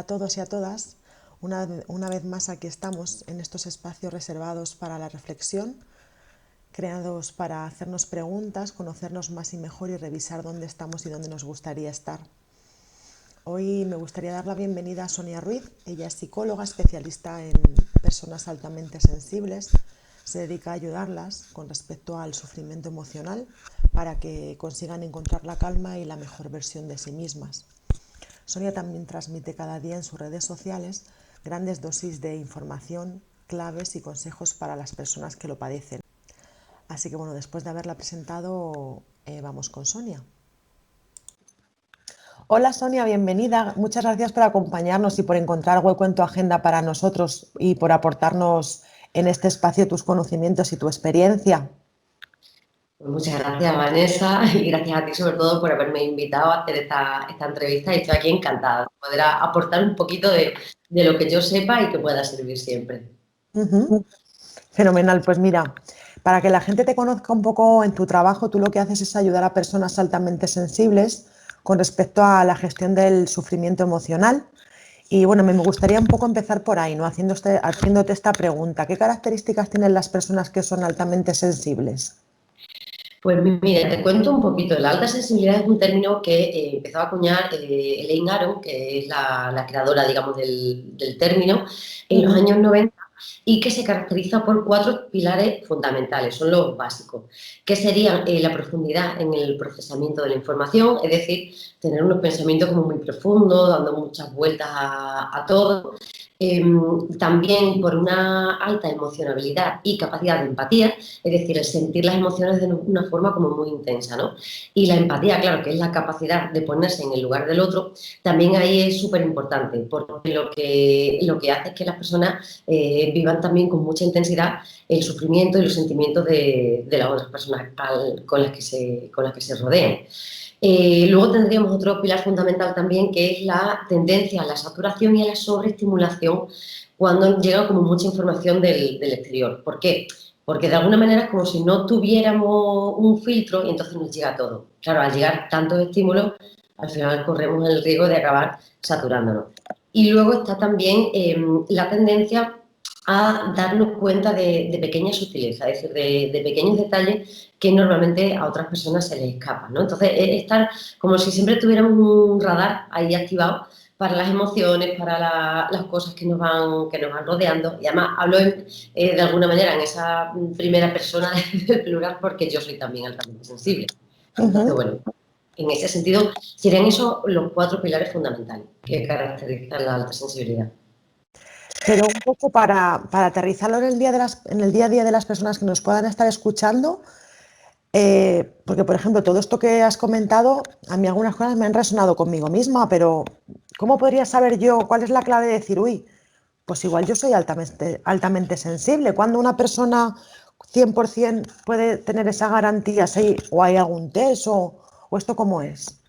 todos y a todas. Una vez más aquí estamos en estos espacios reservados para la reflexión, creados para hacernos preguntas, conocernos más y mejor y revisar dónde estamos y dónde nos gustaría estar. Hoy me gustaría dar la bienvenida a Sonia Ruiz. Ella es psicóloga, especialista en personas altamente sensibles. Se dedica a ayudarlas con respecto al sufrimiento emocional para que consigan encontrar la calma y la mejor versión de sí mismas. Sonia también transmite cada día en sus redes sociales grandes dosis de información, claves y consejos para las personas que lo padecen. Así que bueno, después de haberla presentado, vamos con Sonia. Hola Sonia, bienvenida. Muchas gracias por acompañarnos y por encontrar hueco en tu agenda para nosotros y por aportarnos en este espacio tus conocimientos y tu experiencia. Pues muchas gracias, Vanessa, y gracias a ti sobre todo por haberme invitado a hacer esta entrevista y estoy aquí encantada de poder aportar un poquito de lo que yo sepa y que pueda servir siempre. Fenomenal, pues mira, para que la gente te conozca un poco en tu trabajo, tú lo que haces es ayudar a personas altamente sensibles con respecto a la gestión del sufrimiento emocional. Y bueno, me gustaría un poco empezar por ahí, ¿no? Haciéndote esta pregunta. ¿Qué características tienen las personas que son altamente sensibles? Pues mira, te cuento un poquito. La alta sensibilidad es un término que empezó a acuñar Elaine Aron, que es la creadora, digamos, del término, en los Ujú. años 90 y que se caracteriza por cuatro pilares fundamentales, son los básicos, que serían la profundidad en el procesamiento de la información, es decir, tener unos pensamientos como muy profundos, dando muchas vueltas a todo. También por una alta emocionabilidad y capacidad de empatía, es decir, el sentir las emociones de una forma como muy intensa, ¿no? Y la empatía, claro, que es la capacidad de ponerse en el lugar del otro, también ahí es súper importante, porque lo que hace es que las personas vivan también con mucha intensidad el sufrimiento y los sentimientos de las otras personas con las que se rodean. Luego tendríamos otro pilar fundamental también, que es la tendencia a la saturación y a la sobreestimulación cuando llega como mucha información del exterior. ¿Por qué? Porque de alguna manera es como si no tuviéramos un filtro y entonces nos llega todo. Claro, al llegar tantos estímulos, al final corremos el riesgo de acabar saturándonos. Y luego está también la tendencia a darnos cuenta de pequeñas sutilezas, es decir, de pequeños detalles que normalmente a otras personas se les escapan, ¿no? Entonces, es estar como si siempre tuviéramos un radar ahí activado para las emociones, para las cosas que nos van rodeando. Y además hablo de alguna manera en esa primera persona del plural porque yo soy también altamente sensible. Entonces, Ujú. bueno, en ese sentido serían esos los cuatro pilares fundamentales que caracterizan la alta sensibilidad. Pero un poco para aterrizarlo en el día a día de las personas que nos puedan estar escuchando, porque por ejemplo, todo esto que has comentado, a mí algunas cosas me han resonado conmigo misma, pero ¿cómo podría saber yo cuál es la clave de decir, uy, pues igual yo soy altamente sensible? Cuando una persona 100% puede tener esa garantía, ¿sí? ¿O hay algún test o esto cómo es?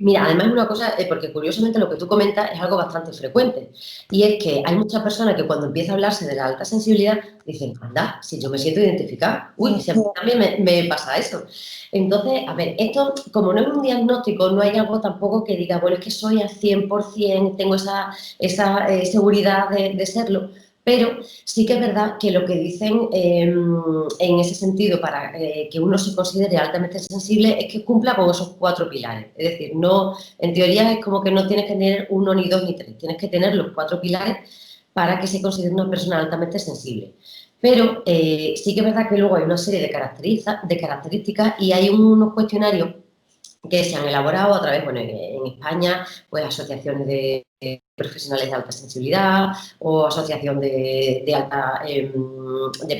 Mira, además es una cosa, porque curiosamente lo que tú comentas es algo bastante frecuente, y es que hay muchas personas que cuando empieza a hablarse de la alta sensibilidad dicen, anda, si yo me siento identificada, uy, Mm. si a mí también me pasa eso. Entonces, a ver, esto como no es un diagnóstico, no hay algo tampoco que diga, bueno, es que soy al 100%, tengo esa seguridad de serlo, pero sí que es verdad que lo que dicen en ese sentido para que uno se considere altamente sensible es que cumpla con esos cuatro pilares. Es decir, no, en teoría es como que no tienes que tener uno, ni dos, ni tres. Tienes que tener los cuatro pilares para que se considere una persona altamente sensible. Pero sí que es verdad que luego hay una serie de características y hay unos cuestionarios que se han elaborado a través, bueno, en España, pues asociaciones de profesionales de alta sensibilidad o asociación de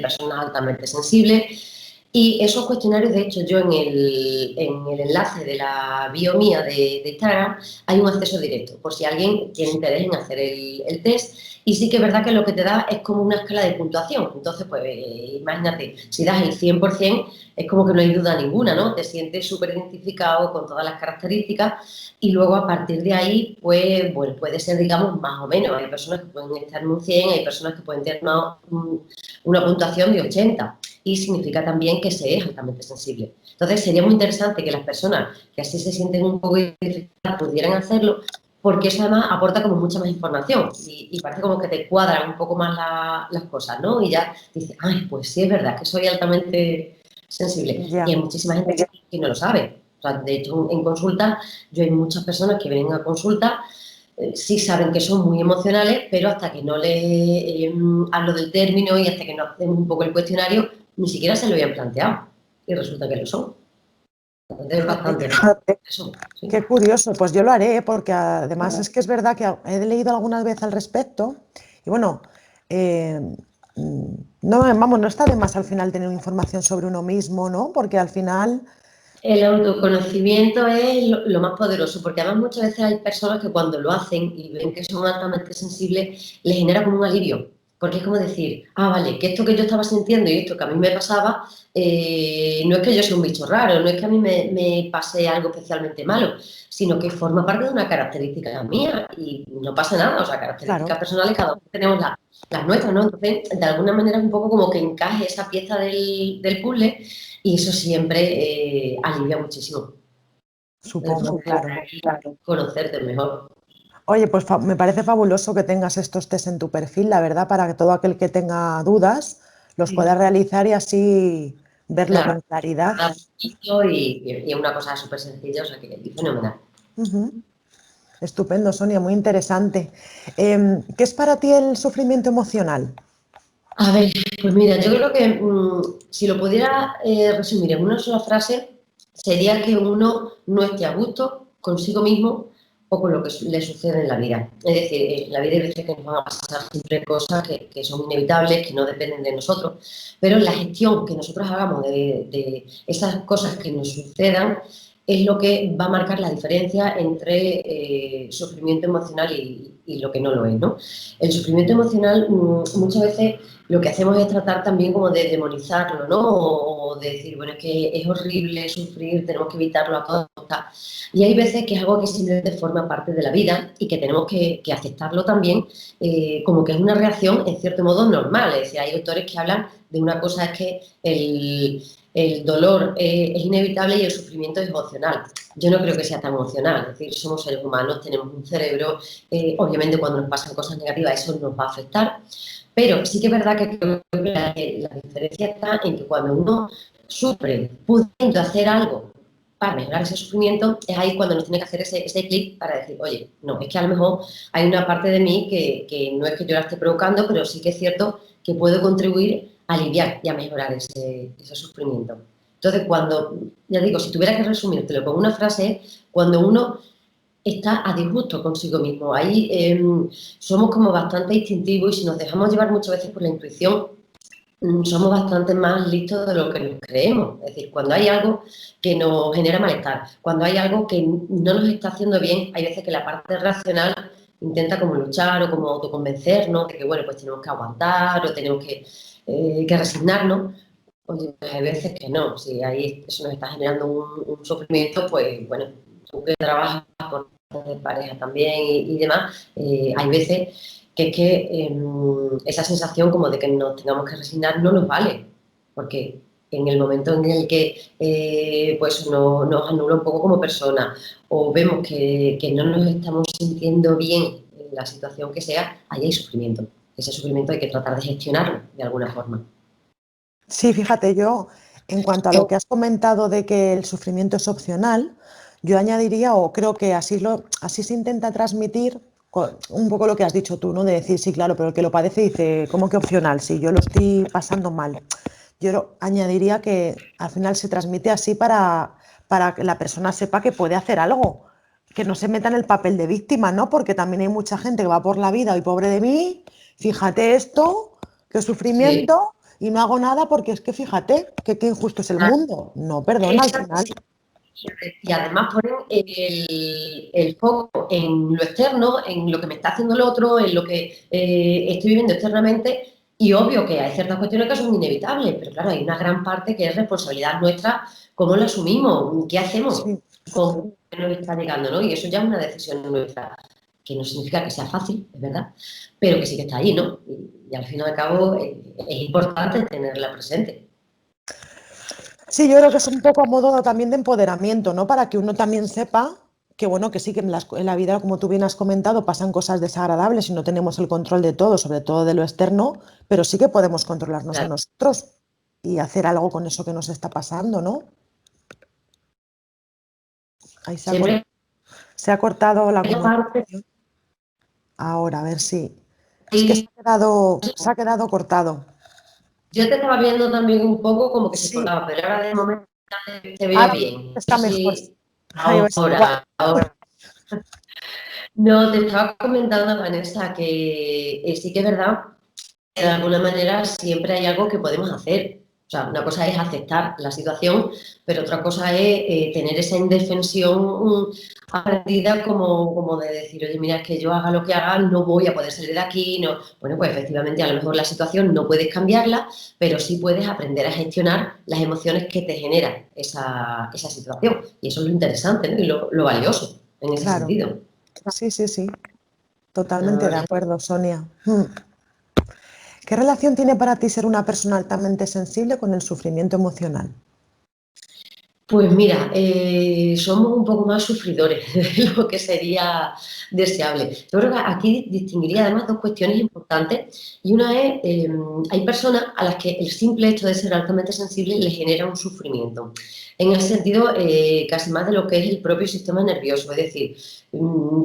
personas altamente sensibles. Y esos cuestionarios, de hecho, yo en el enlace de la bio mía de Instagram hay un acceso directo, por si alguien tiene interés en hacer el test. Y sí que es verdad que lo que te da es como una escala de puntuación. Entonces, pues imagínate, si das el 100%, es como que no hay duda ninguna, ¿no? Te sientes súper identificado con todas las características y luego a partir de ahí, pues, bueno, puede ser, digamos, más o menos. Hay personas que pueden estar en un 100, hay personas que pueden tener una puntuación de 80 y significa también que se es altamente sensible. Entonces, sería muy interesante que las personas que así se sienten un poco identificadas pudieran hacerlo, porque eso además aporta como mucha más información y parece como que te cuadran un poco más las cosas, ¿no? Y ya dices, ay, pues sí es verdad que soy altamente sensible. Y Ya, hay muchísima gente que no lo sabe. O sea, de hecho, en consulta, yo hay muchas personas que vienen a consulta, sí saben que son muy emocionales, pero hasta que no les hablo del término y hasta que no hacen un poco el cuestionario, ni siquiera se lo habían planteado. Y resulta que lo son. Entonces es fíjate, bastante fíjate. Eso, sí. qué curioso. Pues yo lo haré, porque además es que es verdad que he leído alguna vez al respecto y bueno, eh, no, vamos, no está de más al final tener información sobre uno mismo, ¿no? Porque al final, El autoconocimiento es lo más poderoso, porque además muchas veces hay personas que cuando lo hacen y ven que son altamente sensibles, les genera como un alivio, porque es como decir, ah, vale, que esto que yo estaba sintiendo y esto que a mí me pasaba, no es que yo sea un bicho raro, no es que a mí me pase algo especialmente malo, sino que forma parte de una característica mía y no pasa nada, o sea, claro, características personales, cada uno tenemos las nuestras, ¿no? Entonces, de alguna manera es un poco como que encaje esa pieza del puzzle y eso siempre alivia muchísimo. supongo, claro. Conocerte mejor. Oye, pues me parece fabuloso que tengas estos test en tu perfil, la verdad, para que todo aquel que tenga dudas los pueda Sí. realizar y así verlo Claro, con claridad. y es una cosa súper sencilla, o sea que es fenomenal. Ujú. Estupendo, Sonia, muy interesante. ¿Qué es para ti el sufrimiento emocional? A ver, pues mira, yo creo que si lo pudiera resumir en una sola frase, sería que uno no esté a gusto consigo mismo o con lo que le sucede en la vida. Es decir, en la vida hay veces que nos van a pasar siempre cosas que son inevitables, que no dependen de nosotros, pero la gestión que nosotros hagamos de esas cosas que nos sucedan es lo que va a marcar la diferencia entre sufrimiento emocional y lo que no lo es, ¿no? El sufrimiento emocional muchas veces lo que hacemos es tratar también como de demonizarlo, ¿no? O de decir, bueno, es que es horrible sufrir, tenemos que evitarlo a toda costa. Y hay veces que es algo que simplemente forma parte de la vida y que tenemos que aceptarlo también como que es una reacción en cierto modo normal. Es decir, hay autores que hablan de una cosa es que el dolor es inevitable y el sufrimiento es emocional. Yo no creo que sea tan emocional, es decir, somos seres humanos, tenemos un cerebro, obviamente cuando nos pasan cosas negativas eso nos va a afectar, pero sí que es verdad que creo que la diferencia está en que cuando uno sufre pudiendo hacer algo para mejorar ese sufrimiento, es ahí cuando nos tiene que hacer ese clic para decir, oye, no, es que a lo mejor hay una parte de mí que no es que yo la esté provocando, pero sí que es cierto que puedo contribuir a aliviar y a mejorar ese sufrimiento. Entonces, cuando, ya digo, si tuviera que resumírtelo con una frase, cuando uno está a disgusto consigo mismo. Ahí somos como bastante instintivos y si nos dejamos llevar muchas veces por la intuición, somos bastante más listos de lo que nos creemos. Es decir, cuando hay algo que nos genera malestar, cuando hay algo que no nos está haciendo bien, hay veces que la parte racional intenta como luchar o como autoconvencernos de que, bueno, pues tenemos que aguantar o tenemos que resignarnos. Oye, pues hay veces que no, si ahí eso nos está generando un sufrimiento, pues bueno, tú que trabajas con de pareja también y demás, hay veces que es que esa sensación como de que nos tengamos que resignar no nos vale, porque en el momento en el que pues nos anula un poco como persona o vemos que no nos estamos sintiendo bien en la situación que sea, ahí hay sufrimiento. Ese sufrimiento hay que tratar de gestionarlo de alguna forma. Sí, fíjate, yo, en cuanto a lo que has comentado de que el sufrimiento es opcional, yo añadiría, o creo que así se intenta transmitir un poco lo que has dicho tú, ¿no? De decir, sí, claro, pero el que lo padece dice, ¿cómo que opcional? Si yo lo estoy pasando mal. Añadiría que al final se transmite así para que la persona sepa que puede hacer algo, que no se meta en el papel de víctima, ¿no? Porque también hay mucha gente que va por la vida y pobre de mí, fíjate esto, qué Sí. sufrimiento, y no hago nada porque es que fíjate, que qué injusto es el mundo. No, perdona, al Exacto. final. Y además ponen el foco en lo externo, en lo que me está haciendo el otro, en lo que estoy viviendo externamente. Y obvio que hay ciertas cuestiones que son inevitables, pero claro, hay una gran parte que es responsabilidad nuestra, cómo lo asumimos, qué hacemos Sí. con lo que nos está llegando, ¿no? Y eso ya es una decisión nuestra, que no significa que sea fácil, es verdad, pero que sí que está ahí, ¿no? Y al fin y al cabo es importante tenerla presente. Sí, yo creo que es un poco a modo también de empoderamiento, ¿no? Para que uno también sepa que bueno, que sí que en la vida, como tú bien has comentado, pasan cosas desagradables y no tenemos el control de todo, sobre todo de lo externo, pero sí que podemos controlarnos a Claro. nosotros y hacer algo con eso que nos está pasando, ¿no? Ahí Siempre se ha cortado la hay parte, comunicación. Ahora, a ver si. Es que se ha quedado cortado. yo te estaba viendo también un poco como que se Sí, cortaba, pero ahora de momento te veo ahora bien. está mejor. Sí, Ay, a ver si igual. ahora. No, te estaba comentando, Vanessa, que sí que es verdad que de alguna manera siempre hay algo que podemos hacer. O sea, una cosa es aceptar la situación, pero otra cosa es tener esa indefensión aprendida como de decir, oye, mira, es que yo haga lo que haga, no voy a poder salir de aquí. No. Bueno, pues efectivamente a lo mejor la situación no puedes cambiarla, pero sí puedes aprender a gestionar las emociones que te genera esa situación. Y eso es lo interesante, ¿no? Y lo valioso en ese Claro, sentido. sí, sí, sí. La Totalmente de verdad. acuerdo, Sonia. ¿Qué relación tiene para ti ser una persona altamente sensible con el sufrimiento emocional? Pues mira, somos un poco más sufridores de lo que sería deseable. Yo creo que aquí distinguiría además dos cuestiones importantes y una es, hay personas a las que el simple hecho de ser altamente sensible les genera un sufrimiento, en el sentido casi más de lo que es el propio sistema nervioso, es decir,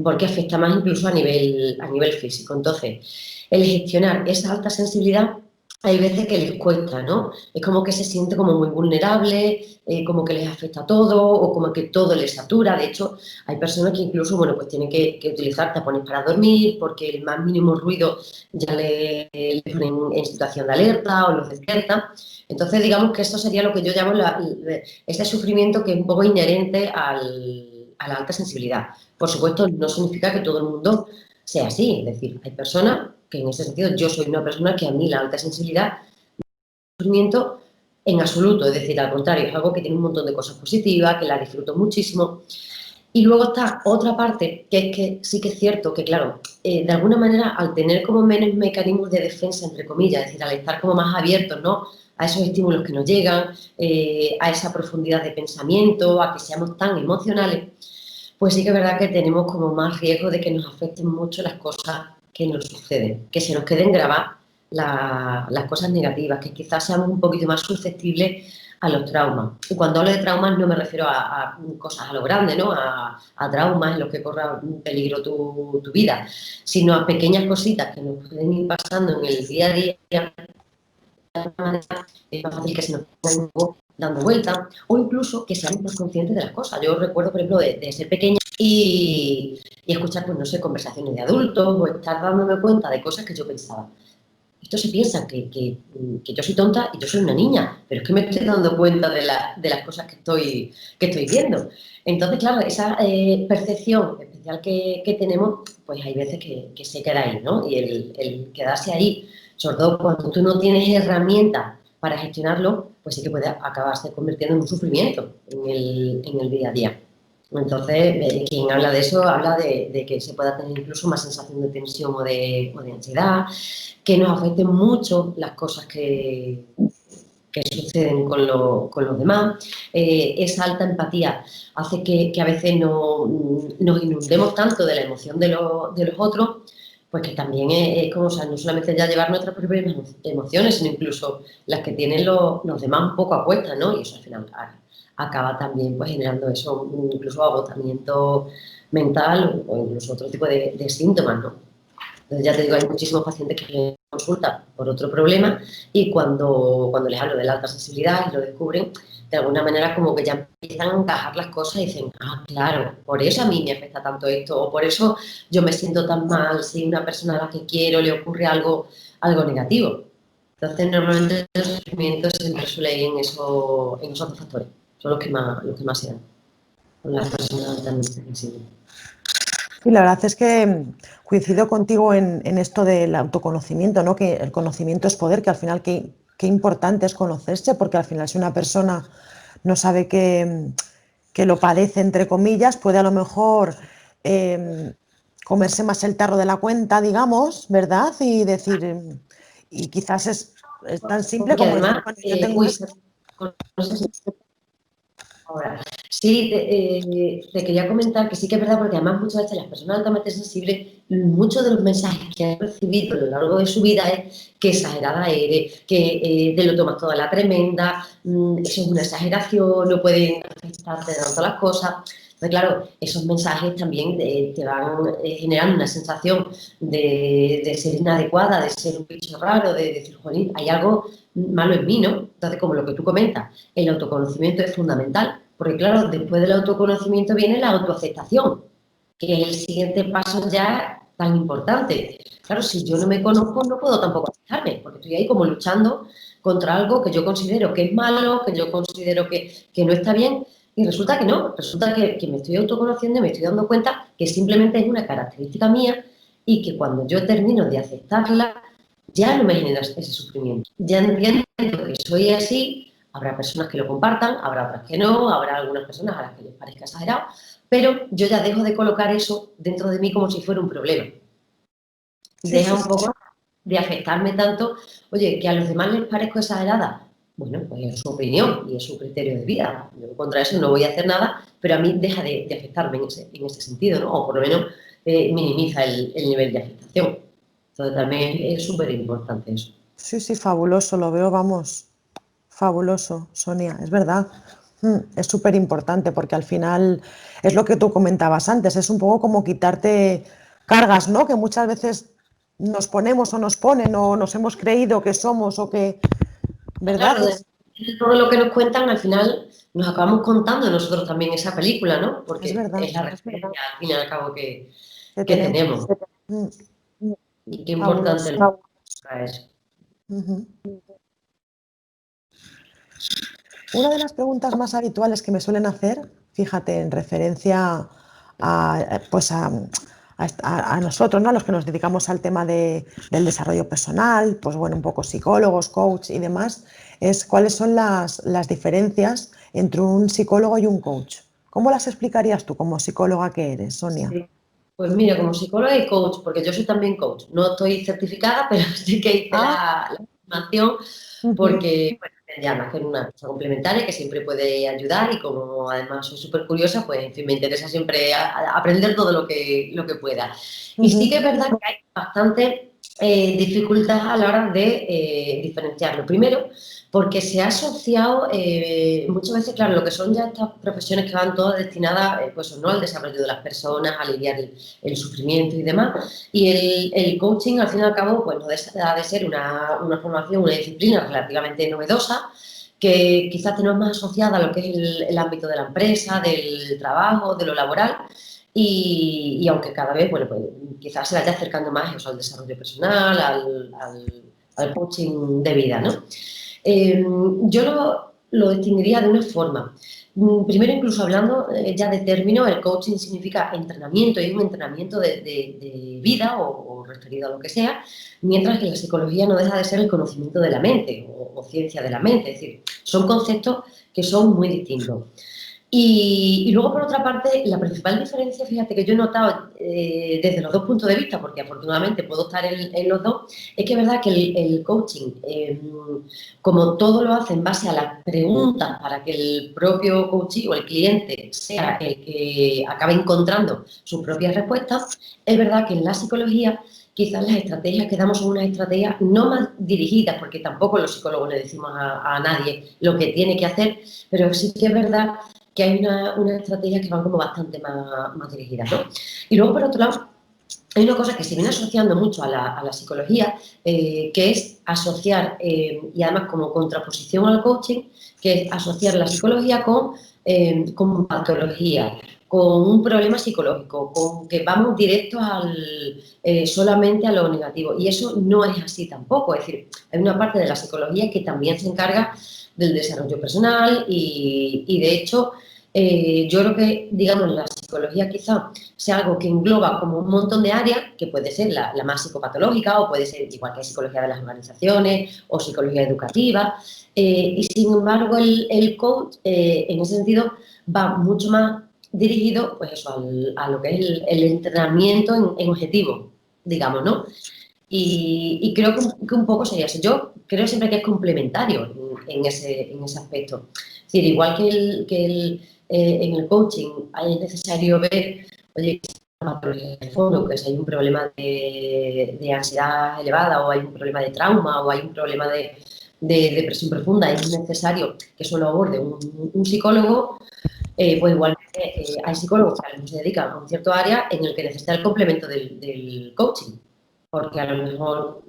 porque afecta más incluso a nivel físico. Entonces, el gestionar esa alta sensibilidad hay veces que les cuesta, ¿no? Es como que se siente como muy vulnerable, como que les afecta todo o como que todo les satura. De hecho, hay personas que incluso, bueno, pues tienen que utilizar tapones para dormir porque el más mínimo ruido ya le ponen en situación de alerta o los despierta. Entonces, digamos que eso sería lo que yo llamo ese sufrimiento que es un poco inherente a la alta sensibilidad. Por supuesto, no significa que todo el mundo sea así. Es decir, hay personas que en ese sentido yo soy una persona que a mí la alta sensibilidad sufrimiento en absoluto, es decir, al contrario, es algo que tiene un montón de cosas positivas, que la disfruto muchísimo. Y luego está otra parte, que es que sí que es cierto que, claro, de alguna manera, al tener como menos mecanismos de defensa, entre comillas, es decir, al estar como más abiertos, ¿no? A esos estímulos que nos llegan, a esa profundidad de pensamiento, a que seamos tan emocionales, pues sí que es verdad que tenemos como más riesgo de que nos afecten mucho las cosas que nos suceden, que se nos queden grabadas las cosas negativas, que quizás seamos un poquito más susceptibles a los traumas. Y cuando hablo de traumas no me refiero a cosas a lo grande, ¿no? A traumas en los que corra peligro tu vida, sino a pequeñas cositas que nos pueden ir pasando en el día a día. Es más fácil que se nos ponga dando vueltas o incluso que seamos más conscientes de las cosas. Yo recuerdo, por ejemplo, de ser pequeña y escuchar, pues no sé, conversaciones de adultos o estar dándome cuenta de cosas que yo pensaba. Esto se piensa que yo soy tonta y yo soy una niña, pero es que me estoy dando cuenta de las cosas que estoy viendo. Entonces, claro, esa percepción especial que tenemos, pues hay veces que se queda ahí, ¿no? Y el quedarse ahí, sobre todo cuando tú no tienes herramientas para gestionarlo, pues sí que puede acabarse convirtiendo en un sufrimiento en el día a día. Entonces, quien habla de eso habla de que se pueda tener incluso más sensación de tensión o de ansiedad, que nos afecten mucho las cosas que suceden con los demás. Esa alta empatía hace que a veces nos inundemos tanto de la emoción de los otros, pues que también es como, o sea, no solamente ya llevar nuestras propias emociones, sino incluso las que tienen los demás un poco a cuestas, ¿no? Y eso al final acaba también pues generando eso, incluso agotamiento mental o incluso otro tipo de síntomas, ¿no? Entonces, ya te digo, hay muchísimos pacientes que vienen a consulta por otro problema y cuando les hablo de la alta sensibilidad y lo descubren, de alguna manera como que ya empiezan a encajar las cosas y dicen, ah, claro, por eso a mí me afecta tanto esto o por eso yo me siento tan mal si a una persona a la que quiero le ocurre algo negativo. Entonces, normalmente los sufrimientos siempre suelen ir en esos dos factores, son los que más se dan con las personas altamente sensibles. Sí, la verdad es que coincido contigo en esto del autoconocimiento, ¿no? Que el conocimiento es poder, que al final qué importante es conocerse, porque al final si una persona no sabe que lo padece, entre comillas, puede a lo mejor eh, comerse más el tarro de la cuenta, digamos, ¿verdad? Y decir, y quizás es tan simple Porque como decir, además, bueno, yo tengo esto. no sé si ahora. Sí, te quería comentar que sí que es verdad, porque además muchas veces las personas altamente sensibles, muchos de los mensajes que han recibido a lo largo de su vida es que exagerada eres, que te lo tomas toda la tremenda, eso es una exageración, no pueden afectarte tanto las cosas. Entonces, claro, esos mensajes también te van generando una sensación de ser inadecuada, de ser un bicho raro, de decir, jolín, hay algo malo en mí, ¿no? Entonces, como lo que tú comentas, el autoconocimiento es fundamental, porque claro, después del autoconocimiento viene la autoaceptación, que es el siguiente paso ya tan importante. Claro, si yo no me conozco, no puedo tampoco aceptarme, porque estoy ahí como luchando contra algo que yo considero que es malo, que yo considero que no está bien, y resulta que no, resulta que me estoy autoconociendo y me estoy dando cuenta que simplemente es una característica mía y que cuando yo termino de aceptarla, ya no me genera ese sufrimiento. Ya entiendo que soy así, habrá personas que lo compartan, habrá otras que no, habrá algunas personas a las que les parezca exagerado, pero yo ya dejo de colocar eso dentro de mí como si fuera un problema. Sí, Deja sí, un sí. poco de afectarme tanto, oye, que a los demás les parezco exagerada. Bueno, pues es su opinión y es su criterio de vida. Yo contra eso no voy a hacer nada, pero a mí deja de afectarme en ese sentido, ¿no? O por lo menos minimiza el nivel de afectación. Entonces también es súper importante eso. Sí, sí, fabuloso, lo veo, vamos, fabuloso, Sonia, es verdad. Es súper importante porque al final es lo que tú comentabas antes, es un poco como quitarte cargas, ¿no? Que muchas veces nos ponemos o nos ponen o nos hemos creído que somos o que, ¿verdad? Claro, de todo lo que nos cuentan, al final nos acabamos contando nosotros también esa película, ¿no? Es Porque verdad, es la referencia al fin y al cabo que que tenemos. tenemos. Mm, Y qué importante Fabuloso. es. Ujú. Una de las preguntas más habituales que me suelen hacer, fíjate, en referencia pues a nosotros, ¿no? A los que nos dedicamos al tema del desarrollo personal, pues bueno, un poco psicólogos, coach y demás, es cuáles son las diferencias entre un psicólogo y un coach. ¿Cómo las explicarías tú como psicóloga que eres, Sonia? Sí. Pues mira, como psicóloga y coach, porque yo soy también coach, no estoy certificada, pero sí que hice Ah, la formación ujú, porque bueno, ya más que una cosa complementaria que siempre puede ayudar y como además soy súper curiosa, pues en fin, me interesa siempre aprender todo lo que pueda. Y sí que ujú, es verdad que hay bastante dificultad a la hora de diferenciarlo. Primero, porque se ha asociado muchas veces, claro, lo que son ya estas profesiones que van todas destinadas pues, ¿no? al desarrollo de las personas, a aliviar el sufrimiento y demás. Y el coaching, al fin y al cabo, pues no deja de ser una formación, una disciplina relativamente novedosa, que quizás tenemos más asociada a lo que es el ámbito de la empresa, del trabajo, de lo laboral, y aunque cada vez, bueno, pues quizás se vaya acercando más eso, al desarrollo personal, al coaching de vida, ¿no? Yo lo distinguiría de una forma. Primero, incluso hablando ya de términos, el coaching significa entrenamiento, y es un entrenamiento de vida o referido a lo que sea, mientras que la psicología no deja de ser el conocimiento de la mente o ciencia de la mente. Es decir, son conceptos que son muy distintos. Y luego, por otra parte, la principal diferencia, fíjate que yo he notado desde los dos puntos de vista, porque afortunadamente puedo estar en los dos, es que es verdad que el coaching, como todo lo hace en base a las preguntas para que el propio coachee o el cliente sea el que acabe encontrando sus propias respuestas, es verdad que en la psicología quizás las estrategias que damos son unas estrategias no más dirigidas, porque tampoco los psicólogos le decimos a nadie lo que tiene que hacer, pero sí que es verdad que hay una estrategia que van como bastante más dirigidas, ¿no? Y luego, por otro lado, hay una cosa que se viene asociando mucho a la psicología, que es asociar, y además como contraposición al coaching, que es asociar la psicología con patología, con un problema psicológico, con que vamos directos solamente a lo negativo. Y eso no es así tampoco. Es decir, hay una parte de la psicología que también se encarga del desarrollo personal y de hecho, yo creo que, digamos, la psicología quizá sea algo que engloba como un montón de áreas, que puede ser la más psicopatológica o puede ser igual que psicología de las organizaciones o psicología educativa. Y sin embargo, el coach, en ese sentido, va mucho más dirigido pues eso, a lo que es el entrenamiento en objetivo, digamos, ¿no? Y creo que un poco sería eso. Yo creo siempre que es complementario en ese aspecto. Es decir, igual en el coaching es necesario ver, oye, de fondo, que si hay un problema de ansiedad elevada o hay un problema de trauma o hay un problema de depresión profunda, es necesario que eso lo aborde un psicólogo, pues igualmente hay psicólogos que a lo mejor se dedican a un cierto área en el que necesita el complemento del coaching, porque a lo mejor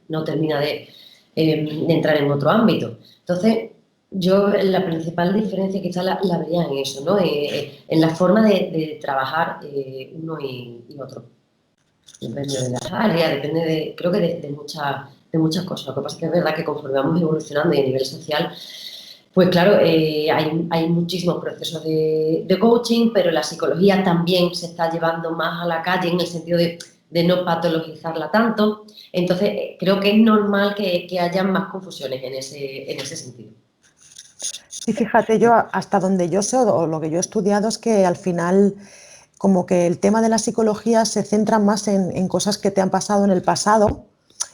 no termina de entrar en otro ámbito. Entonces, yo la principal diferencia quizás la vería en eso, ¿no? En la forma de trabajar uno y otro. Depende de las áreas, depende creo que de muchas cosas. Lo que pasa es que es verdad que conforme vamos evolucionando y a nivel social, pues claro, hay muchísimos procesos de coaching, pero la psicología también se está llevando más a la calle en el sentido de no patologizarla tanto. Entonces, creo que es normal que haya más confusiones en ese sentido. Sí, fíjate, yo hasta donde yo sé o lo que yo he estudiado es que al final como que el tema de la psicología se centra más en cosas que te han pasado en el pasado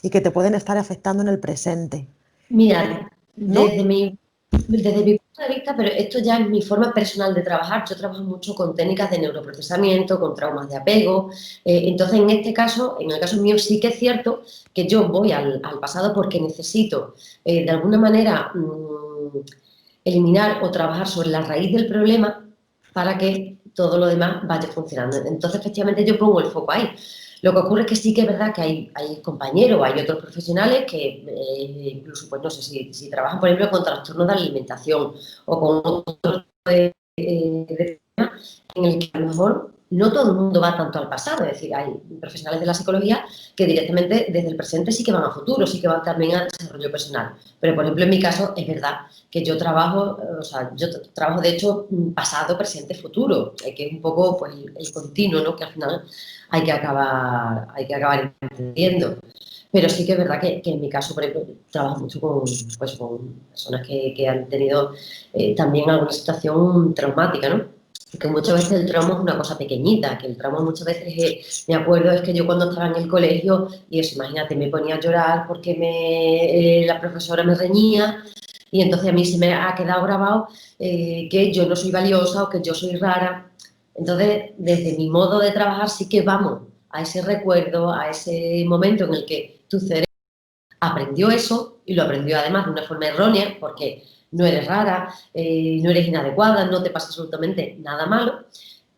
y que te pueden estar afectando en el presente, Mira, ¿no? desde mi punto de vista, pero esto ya es mi forma personal de trabajar, yo trabajo mucho con técnicas de neuroprocesamiento, con traumas de apego, entonces en este caso, en el caso mío sí que es cierto que yo voy al pasado porque necesito de alguna manera eliminar o trabajar sobre la raíz del problema para que todo lo demás vaya funcionando. Entonces, efectivamente, yo pongo el foco ahí. Lo que ocurre es que sí que es verdad que hay compañeros, hay otros profesionales que incluso, pues no sé, si trabajan, por ejemplo, con trastornos de alimentación o con otros en el que a lo mejor no todo el mundo va tanto al pasado, es decir, hay profesionales de la psicología que directamente desde el presente sí que van a futuro, sí que van también al desarrollo personal. Pero, por ejemplo, en mi caso es verdad que yo trabajo, o sea, yo trabajo de hecho pasado, presente, futuro, que es un poco pues, el continuo, ¿no? Que al final hay que acabar entendiendo. Pero sí que es verdad que en mi caso, por ejemplo, trabajo mucho con personas que han tenido también alguna situación traumática, ¿no? Que muchas veces el trauma es una cosa pequeñita, que el trauma muchas veces, me acuerdo, es que yo cuando estaba en el colegio, y eso, imagínate, me ponía a llorar porque la profesora me reñía, y entonces a mí se me ha quedado grabado que yo no soy valiosa o que yo soy rara. Entonces, desde mi modo de trabajar sí que vamos a ese recuerdo, a ese momento en el que tu cerebro aprendió eso y lo aprendió además de una forma errónea porque no eres rara, no eres inadecuada, no te pasa absolutamente nada malo,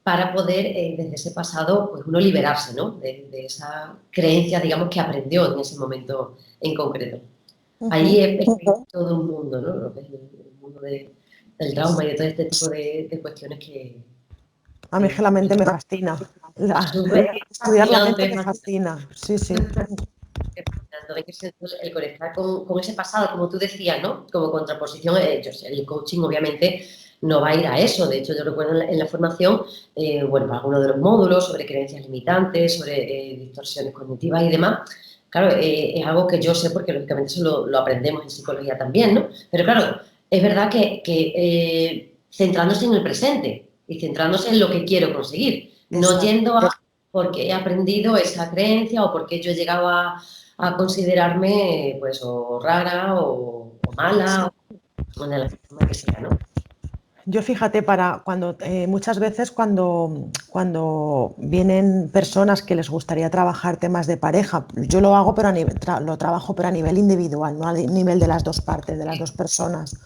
para poder desde ese pasado pues uno liberarse, ¿no? de esa creencia, digamos, que aprendió en ese momento en concreto. Ahí es todo un mundo, ¿no? Lo que es el mundo del trauma y de todo este tipo de cuestiones A mí es que la mente me fascina. súper Estudiar la mente fascinante. me fascina, sí, sí. Entonces, el conectar con ese pasado, como tú decías, ¿no? Como contraposición, el coaching obviamente no va a ir a eso. De hecho, yo recuerdo en la formación, bueno, algunos de los módulos sobre creencias limitantes, sobre distorsiones cognitivas y demás. Claro, es algo que yo sé porque lógicamente eso lo aprendemos en psicología también, ¿no? Pero claro, es verdad que centrándose en el presente y centrándose en lo que quiero conseguir, no Exacto. yendo a porque he aprendido esa creencia o porque yo he llegado a considerarme pues o rara o mala o de la forma que sea, ¿no? Yo fíjate, para cuando muchas veces cuando vienen personas que les gustaría trabajar temas de pareja, yo lo hago, pero lo trabajo, pero a nivel individual, no a nivel de las dos partes, de las dos personas.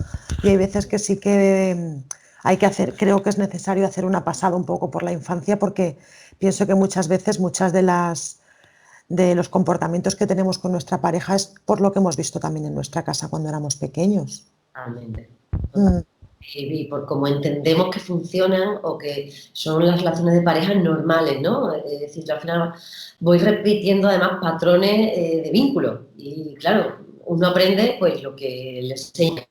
Y hay veces que sí que hay que hacer, creo que es necesario hacer una pasada un poco por la infancia, porque pienso que muchas veces muchas de los comportamientos que tenemos con nuestra pareja es por lo que hemos visto también en nuestra casa cuando éramos pequeños. Totalmente. Mm, Y por cómo entendemos que funcionan o que son las relaciones de pareja normales, ¿no? Es decir, yo al final voy repitiendo además patrones de vínculo y claro, uno aprende pues lo que le enseña.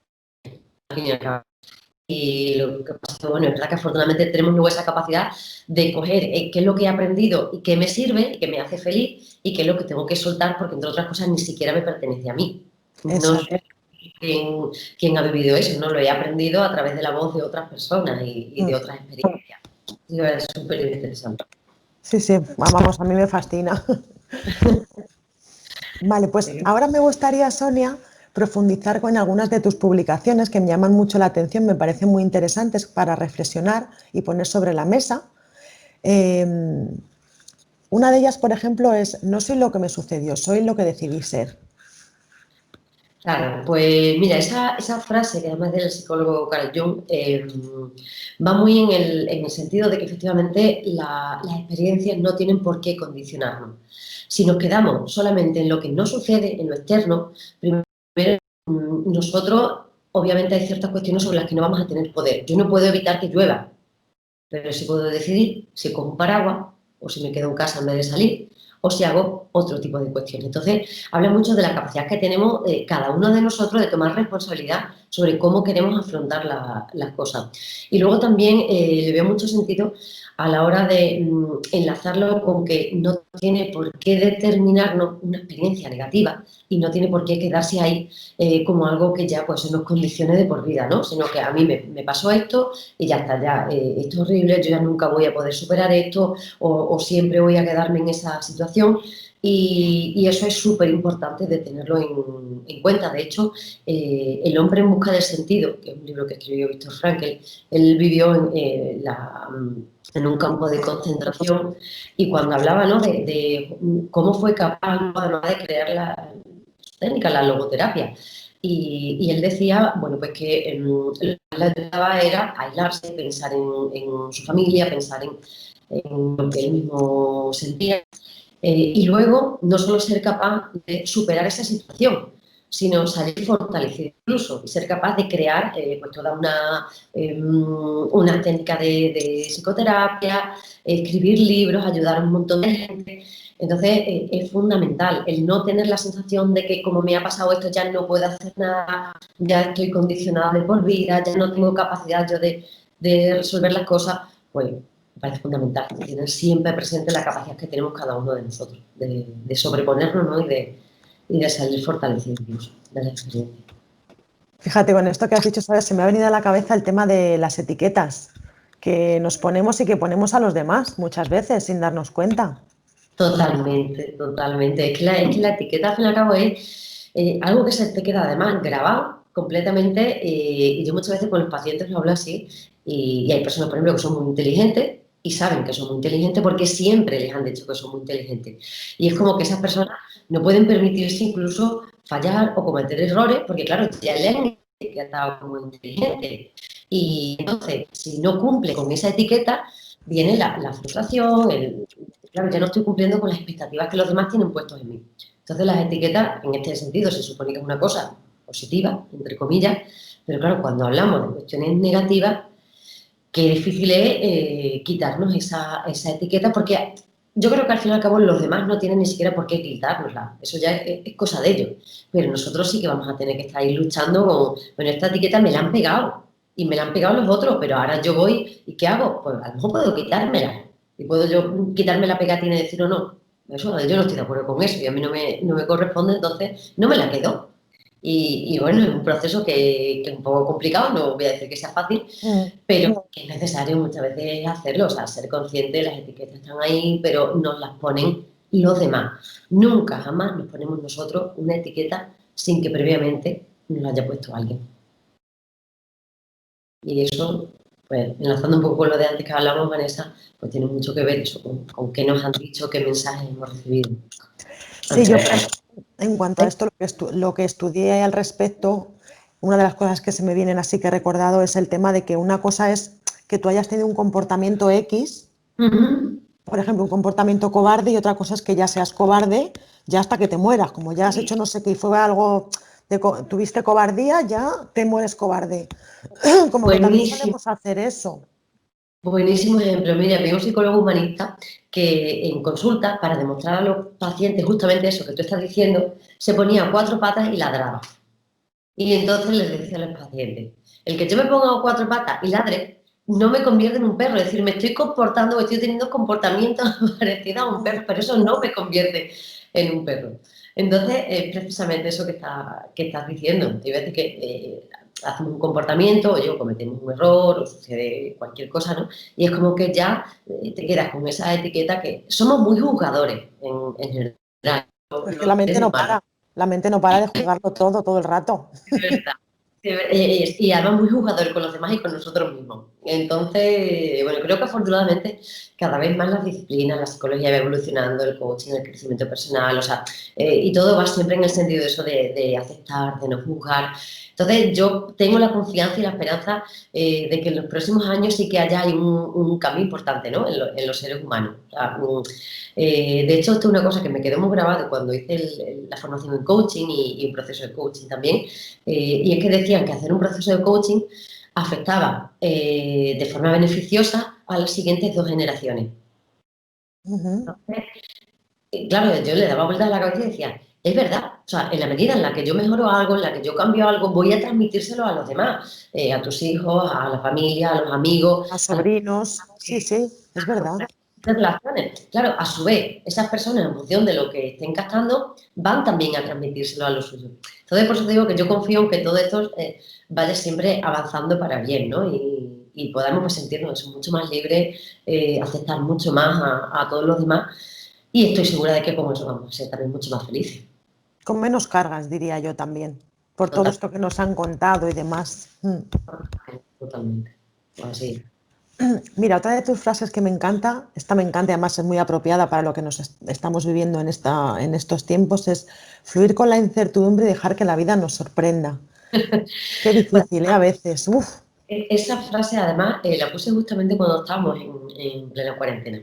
Y lo que pasa es que, bueno, es verdad que afortunadamente tenemos luego esa capacidad de coger qué es lo que he aprendido y qué me sirve y qué me hace feliz y qué es lo que tengo que soltar porque, entre otras cosas, ni siquiera me pertenece a mí. No exacto. soy quien ha vivido eso, ¿no? Lo he aprendido a través de la voz de otras personas y de Mm. otras experiencias. Es súper interesante. Sí, sí, vamos, a mí me fascina. Vale, pues ahora me gustaría, Sonia, profundizar con algunas de tus publicaciones que me llaman mucho la atención, me parecen muy interesantes para reflexionar y poner sobre la mesa. Eh, una de ellas, por ejemplo, es: no soy lo que me sucedió, soy lo que decidí ser. Claro, pues mira, esa frase, que además del psicólogo Carl Jung, va muy en el sentido de que efectivamente las experiencias no tienen por qué condicionarnos. Si nos quedamos solamente en lo que no sucede, en lo externo, primero nosotros obviamente hay ciertas cuestiones sobre las que no vamos a tener poder. Yo no puedo evitar que llueva, pero sí puedo decidir si cojo un paraguas o si me quedo en casa en vez de salir o si hago otro tipo de cuestiones. Entonces, habla mucho de la capacidad que tenemos cada uno de nosotros de tomar responsabilidad sobre cómo queremos afrontar las cosas. Y luego también le veo mucho sentido a la hora de enlazarlo con que no tiene por qué determinarnos una experiencia negativa y no tiene por qué quedarse ahí como algo que ya pues se nos condicione de por vida, ¿no? Sino que a mí me pasó esto y ya está, ya, esto es horrible, yo ya nunca voy a poder superar esto o siempre voy a quedarme en esa situación y eso es súper importante de tenerlo en cuenta. De hecho, El hombre en busca del sentido, que es un libro que escribió Víctor Frankl, él vivió en un campo de concentración y cuando hablaba, ¿no?, de cómo fue capaz de crear la técnica, la logoterapia. Y él decía, bueno, pues que lo que le ayudaba era aislarse, pensar en su familia, pensar en lo que él mismo sentía. Y luego, no solo ser capaz de superar esa situación, sino salir fortalecido incluso y ser capaz de crear pues toda una técnica de psicoterapia, escribir libros, ayudar a un montón de gente. Entonces, es fundamental el no tener la sensación de que como me ha pasado esto ya no puedo hacer nada, ya estoy condicionada de por vida, ya no tengo capacidad yo de resolver las cosas, pues me parece fundamental tener siempre presente la capacidad que tenemos cada uno de nosotros de sobreponernos, ¿no?, y de salir fortalecidos de la experiencia. Fíjate, con esto que has dicho, ¿sabes? Se me ha venido a la cabeza el tema de las etiquetas que nos ponemos y que ponemos a los demás muchas veces sin darnos cuenta. Totalmente, totalmente. Es que la etiqueta, al fin y al cabo, es algo que se te queda además grabado completamente. Y yo muchas veces con los pacientes lo hablo así. Y hay personas, por ejemplo, que son muy inteligentes y saben que son muy inteligentes porque siempre les han dicho que son muy inteligentes. Y es como que esas personas no pueden permitirse incluso fallar o cometer errores porque, claro, ya le han etiquetado como inteligente. Y entonces, si no cumple con esa etiqueta, viene la frustración, claro, ya no estoy cumpliendo con las expectativas que los demás tienen puestos en mí. Entonces las etiquetas, en este sentido, se supone que es una cosa positiva, entre comillas, pero claro, cuando hablamos de cuestiones negativas, qué difícil es quitarnos esa etiqueta, porque yo creo que al fin y al cabo los demás no tienen ni siquiera por qué quitárnosla, eso ya es cosa de ellos, pero nosotros sí que vamos a tener que estar ahí luchando con, bueno, esta etiqueta me la han pegado, y me la han pegado los otros, pero ahora yo voy, ¿y qué hago? Pues a lo mejor puedo quitármela, y puedo yo quitarme la pegatina y decir, no, eso, yo no estoy de acuerdo con eso, y a mí no me corresponde, entonces no me la quedo. Y bueno, es un proceso que es un poco complicado, no voy a decir que sea fácil, Mm. pero que es necesario muchas veces hacerlo, o sea, ser consciente, las etiquetas están ahí, pero nos las ponen los demás. Nunca, jamás nos ponemos nosotros una etiqueta sin que previamente nos la haya puesto alguien. Y eso, pues, enlazando un poco con lo de antes que hablamos, Vanessa, pues tiene mucho que ver eso, con qué nos han dicho, qué mensajes hemos recibido. Sí, yo, en cuanto a esto, lo que estudié al respecto, una de las cosas que se me vienen así que he recordado es el tema de que una cosa es que tú hayas tenido un comportamiento X, Ujú. por ejemplo, un comportamiento cobarde, y otra cosa es que ya seas cobarde ya hasta que te mueras, como ya has hecho no sé qué y fue algo tuviste cobardía, ya te mueres cobarde. Como que también Buenísimo. solemos hacer eso. Buenísimo ejemplo. Mira, había un psicólogo humanista que en consulta, para demostrar a los pacientes justamente eso que tú estás diciendo, se ponía a cuatro patas y ladraba. Y entonces les decía a los pacientes, el que yo me ponga a cuatro patas y ladre, no me convierte en un perro. Es decir, me estoy comportando, estoy teniendo comportamientos parecidos a un perro, pero eso no me convierte en un perro. Entonces, es precisamente eso que estás diciendo. Hay veces que hacemos un comportamiento, o cometemos un error, o sucede cualquier cosa, ¿no? Y es como que ya te quedas con esa etiqueta que somos muy juzgadores en general, Es que la los mente seres no humanos. para. La mente no para de juzgarlo todo el rato. Es verdad. Y además muy jugador con los demás y con nosotros mismos. Entonces, bueno, creo que afortunadamente cada vez más las disciplinas, la psicología va evolucionando, el coaching, el crecimiento personal, o sea, y todo va siempre en el sentido de eso de aceptar, de no juzgar. Entonces, yo tengo la confianza y la esperanza de que en los próximos años sí que haya hay un cambio importante, ¿no? En los seres humanos. O sea, de hecho, esto es una cosa que me quedó muy grabada cuando hice la formación en coaching y un proceso de coaching también, y es que decían que hacer un proceso de coaching afectaba de forma beneficiosa a las siguientes 2 generaciones. Ujú. Entonces, claro, yo le daba vueltas a la cabeza y decía, es verdad, o sea, en la medida en la que yo mejoro algo, en la que yo cambio algo, voy a transmitírselo a los demás, a tus hijos, a la familia, a los A amigos, a las sobrinos, sí, sí, es verdad. relaciones. Claro, a su vez, esas personas, en función de lo que estén captando, van también a transmitírselo a los suyos. Entonces, por eso te digo que yo confío en que todo esto vaya siempre avanzando para bien, ¿no? Y podamos pues, sentirnos eso, mucho más libres, aceptar mucho más a todos los demás. Y estoy segura de que con eso vamos a ser también mucho más felices. Con menos cargas, diría yo también, por todo Total, esto que nos han contado y demás. totalmente. Así. Mira, otra de tus frases que me encanta, esta me encanta y además es muy apropiada para lo que nos estamos viviendo en estos tiempos, es fluir con la incertidumbre y dejar que la vida nos sorprenda. Qué Bueno, difícil, ¿eh? A veces. Uf. esa frase además la puse justamente cuando estábamos en plena cuarentena,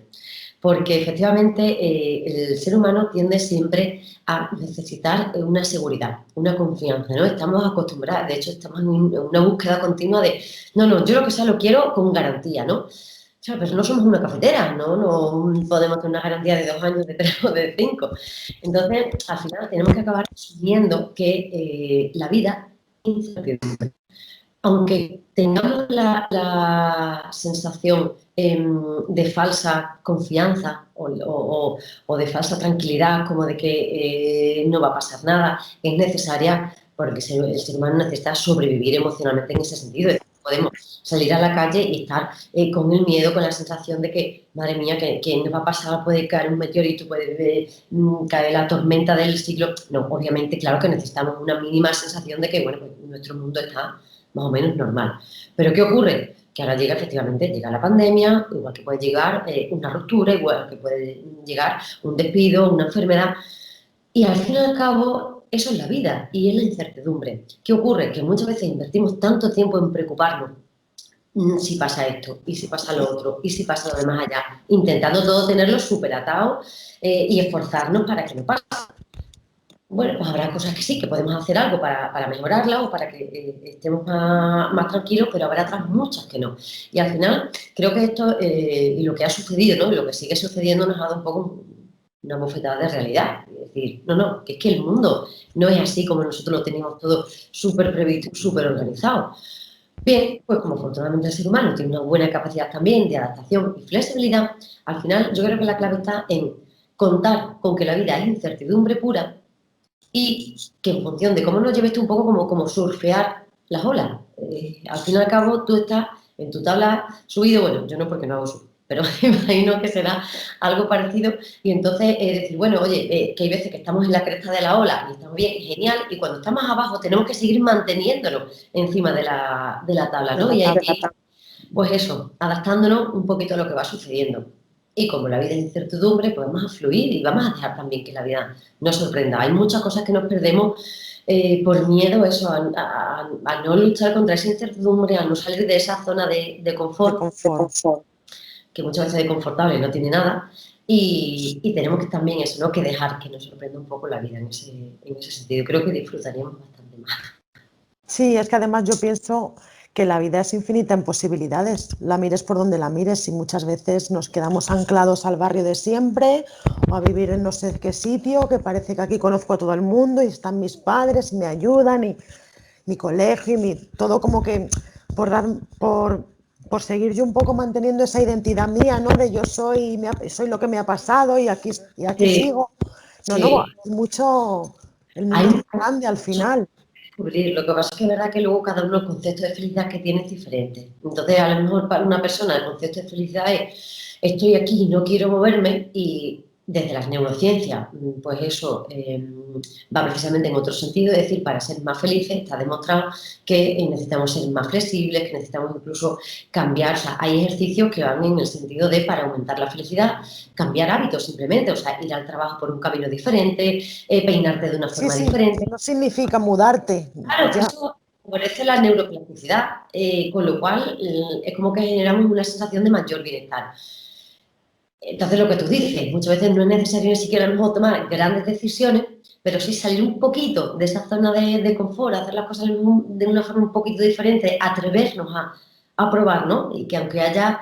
porque efectivamente el ser humano tiende siempre a necesitar una seguridad, una confianza, ¿no? Estamos acostumbrados, de hecho estamos en una búsqueda continua de, no, no, yo lo que sea lo quiero con garantía, ¿no? O sea, pero no somos una cafetera, ¿no? No podemos tener una garantía de 2 años, de 3 o de 5. Entonces, al final tenemos que acabar asumiendo que la vida es incertidumbre, aunque tengamos la sensación de falsa confianza o de falsa tranquilidad, como de que no va a pasar nada, es necesaria porque el ser humano necesita sobrevivir emocionalmente en ese sentido. Podemos salir a la calle y estar con el miedo, con la sensación de que, madre mía, que nos va a pasar, puede caer un meteorito, puede caer la tormenta del siglo. No, obviamente, claro que necesitamos una mínima sensación de que, bueno, pues nuestro mundo está más o menos normal. Pero ¿qué ocurre? Que ahora llega efectivamente, llega la pandemia, igual que puede llegar una ruptura, igual que puede llegar un despido, una enfermedad, y al fin y al cabo eso es la vida y es la incertidumbre. ¿Qué ocurre? Que muchas veces invertimos tanto tiempo en preocuparnos si pasa esto, y si pasa lo otro, y si pasa lo demás allá, intentando todo tenerlo súper atado y esforzarnos para que no pase. Bueno, pues habrá cosas que sí, que podemos hacer algo para mejorarla o para que estemos más tranquilos, pero habrá otras muchas que no. Y al final, creo que esto y lo que ha sucedido, ¿no? Y lo que sigue sucediendo nos ha dado un poco una bofetada de realidad. Es decir, no, no, que es que el mundo no es así como nosotros lo tenemos todo súper previsto, súper organizado. Bien, pues como afortunadamente el ser humano tiene una buena capacidad también de adaptación y flexibilidad, al final yo creo que la clave está en contar con que la vida es incertidumbre pura y que en función de cómo lo lleves tú un poco como surfear las olas. Al fin y al cabo tú estás en tu tabla subido, bueno, yo no porque no hago surf, pero imagino que será algo parecido y entonces decir, bueno, oye, que hay veces que estamos en la cresta de la ola y estamos bien, genial, y cuando estamos abajo tenemos que seguir manteniéndonos encima de la tabla, De ¿no? la Y hay tabla. que ir, pues eso, adaptándonos un poquito a lo que va sucediendo. Y como la vida es incertidumbre, pues vamos a fluir y vamos a dejar también que la vida nos sorprenda. Hay muchas cosas que nos perdemos por miedo eso, a no luchar contra esa incertidumbre, a no salir de esa zona de De confort, confort. que muchas veces de confortable no tiene nada. Y tenemos que también eso, ¿no? Que dejar que nos sorprenda un poco la vida en ese sentido. Creo que disfrutaríamos bastante más. Sí, es que además yo pienso que la vida es infinita en posibilidades, la mires por donde la mires y muchas veces nos quedamos anclados al barrio de siempre o a vivir en no sé qué sitio, que parece que aquí conozco a todo el mundo y están mis padres y me ayudan y mi colegio y todo como que por dar, por, por seguir yo un poco manteniendo esa identidad mía, ¿no? De yo soy, soy lo que me ha pasado y aquí Sí, sigo. No, no, sí. hay mucho, el Hay mundo es muy grande al final. descubrir. Lo que pasa es que es verdad que luego cada uno el concepto de felicidad que tiene es diferente. Entonces, a lo mejor para una persona el concepto de felicidad es estoy aquí y no quiero moverme y Desde las neurociencias, pues eso va precisamente en otro sentido, es decir, para ser más felices está demostrado que necesitamos ser más flexibles, que necesitamos incluso cambiar, o sea, hay ejercicios que van en el sentido de, para aumentar la felicidad, cambiar hábitos simplemente, o sea, ir al trabajo por un camino diferente, peinarte de una Sí, forma sí, diferente. no significa mudarte, Claro, ya. eso favorece la neuroplasticidad, con lo cual es como que generamos una sensación de mayor bienestar. Entonces, lo que tú dices, muchas veces no es necesario ni siquiera a lo mejor tomar grandes decisiones, pero sí salir un poquito de esa zona de confort, hacer las cosas de una forma un poquito diferente, atrevernos a probar, ¿no? Y que aunque haya,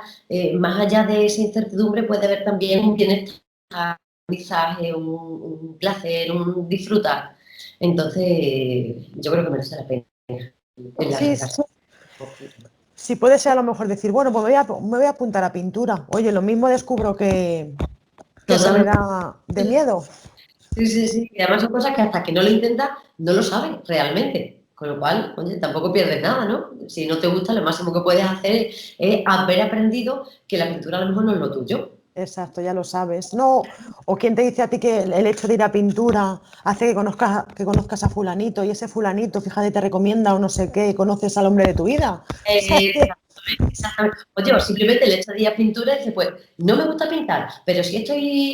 más allá de esa incertidumbre, puede haber también un bienestar, un aprendizaje, un placer, un disfrutar. Entonces, yo creo que merece la pena el Sí, arriesgarse. sí puede ser a lo mejor decir, bueno, pues me voy a apuntar a pintura. Oye, lo mismo descubro que eso me Totalmente. da de miedo. Sí, sí, sí. Y además son cosas que hasta que no lo intentas, no lo sabes realmente. Con lo cual, oye, tampoco pierdes nada, ¿no? Si no te gusta, lo máximo que puedes hacer es haber aprendido que la pintura a lo mejor no es lo tuyo. Exacto, ya lo sabes. No, o quién te dice a ti que el hecho de ir a pintura hace que conozcas a fulanito y ese fulanito, fíjate, te recomienda o no sé qué, conoces al hombre de tu vida. O sea, es que Exactamente. Oye, o simplemente le echas día pintura y dices, pues, no me gusta pintar, pero sí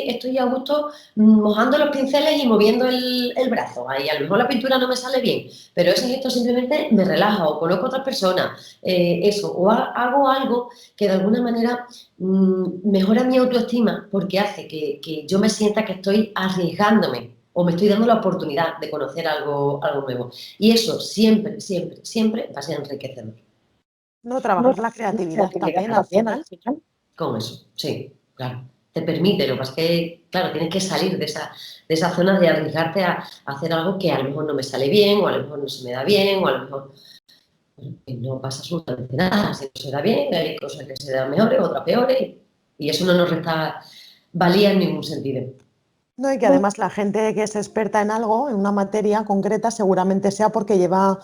estoy a gusto mojando los pinceles y moviendo el brazo. Ahí a lo mejor la pintura no me sale bien, pero ese gesto simplemente me relaja o conozco a otras personas, eso, o hago algo que de alguna manera mejora mi autoestima porque hace que yo me sienta que estoy arriesgándome o me estoy dando la oportunidad de conocer algo nuevo. Y eso siempre, siempre, siempre va a ser enriquecedor. no No, trabajar la la creatividad creatividad también al también al final. final. Con eso, sí, claro. Te permite, lo que pasa es que, claro, tienes que salir de esa zona de arriesgarte a hacer algo que a lo mejor no me sale bien, o a lo mejor no se me da bien, o a lo mejor bueno, que no pasa absolutamente nada. Si no se da bien, hay cosas que se dan mejores, otras peores, y eso no nos resta valía en ningún sentido. No, y que además la gente que es experta en algo, en una materia concreta, seguramente sea porque lleva,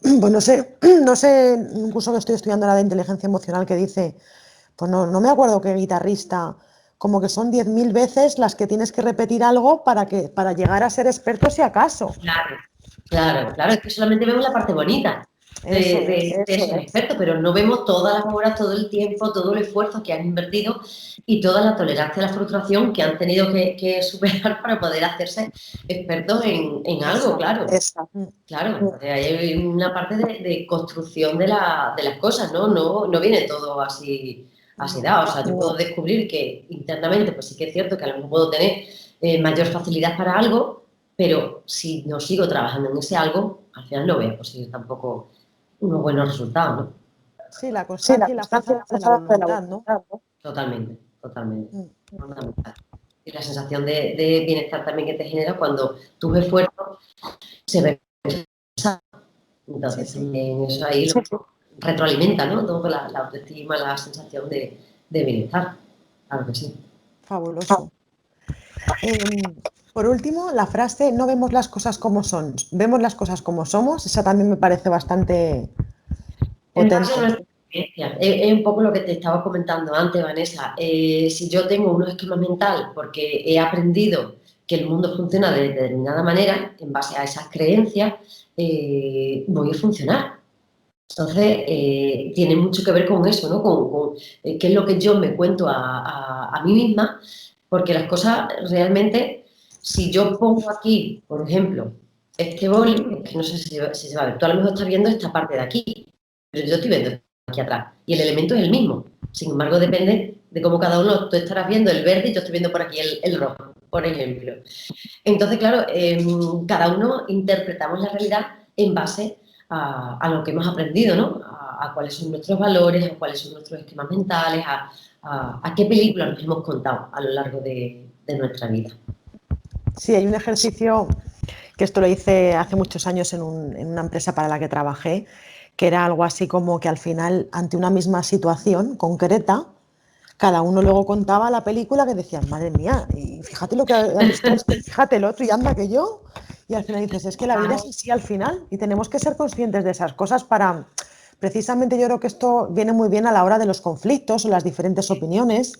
pues no sé, no sé, un curso que estoy estudiando ahora de inteligencia emocional que dice, pues no me acuerdo qué guitarrista, como que son 10.000 veces las que tienes que repetir algo para llegar a ser experto si acaso. Claro, claro, claro, es que solamente vemos la parte bonita Eso de es. esos expertos, pero no vemos todas las horas, todo el tiempo, todo el esfuerzo que han invertido y toda la tolerancia a la frustración que han tenido que superar para poder hacerse expertos en algo, Exacto. claro. Claro, hay una parte de construcción de las cosas, ¿no? No viene todo así No. dado. O sea, yo puedo descubrir que internamente, pues sí que es cierto que a lo mejor puedo tener mayor facilidad para algo, pero si no sigo trabajando en ese algo, al final no voy a conseguir tampoco unos buenos resultados, ¿no? Sí, la Sí, la constancia y la constancia y fuerza la de la fuerza de la voluntad, ¿no? voluntad, ¿no? Totalmente, totalmente. Mm. Fundamental. Y la sensación de bienestar también que te genera cuando tus esfuerzos se ven. Sí, Entonces sí, también eso ahí lo retroalimenta, ¿no? Todo la autoestima, la sensación de bienestar. Claro que sí. fabuloso. Em, por último, la frase, no vemos las cosas como son, vemos las cosas como somos, esa también me parece bastante En base a potente. nuestra experiencia, es un poco lo que te estaba comentando antes, Vanessa. Si yo tengo unos esquemas mental porque he aprendido que el mundo funciona de determinada manera, en base a esas creencias, voy a funcionar. Entonces, tiene mucho que ver con eso, ¿no? Con qué es lo que yo me cuento a mí misma, porque las cosas realmente, si yo pongo aquí, por ejemplo, este boli, es que no sé si se va a ver, tú a lo mejor estás viendo esta parte de aquí, pero yo estoy viendo aquí atrás, y el elemento es el mismo. Sin embargo, depende de cómo cada uno, tú estarás viendo el verde y yo estoy viendo por aquí el rojo, por ejemplo. Entonces, claro, cada uno interpretamos la realidad en base a lo que hemos aprendido, ¿no? A cuáles son nuestros valores, a cuáles son nuestros esquemas mentales, a qué películas nos hemos contado a lo largo de nuestra vida. Sí, hay un ejercicio que esto lo hice hace muchos años en una empresa para la que trabajé, que era algo así como que al final, ante una misma situación concreta, cada uno luego contaba la película que decían, madre mía, y fíjate lo que ha visto este, fíjate el otro, y anda que yo. Y al final dices, es que la vida es así al final, y tenemos que ser conscientes de esas cosas para, precisamente yo creo que esto viene muy bien a la hora de los conflictos o las diferentes opiniones,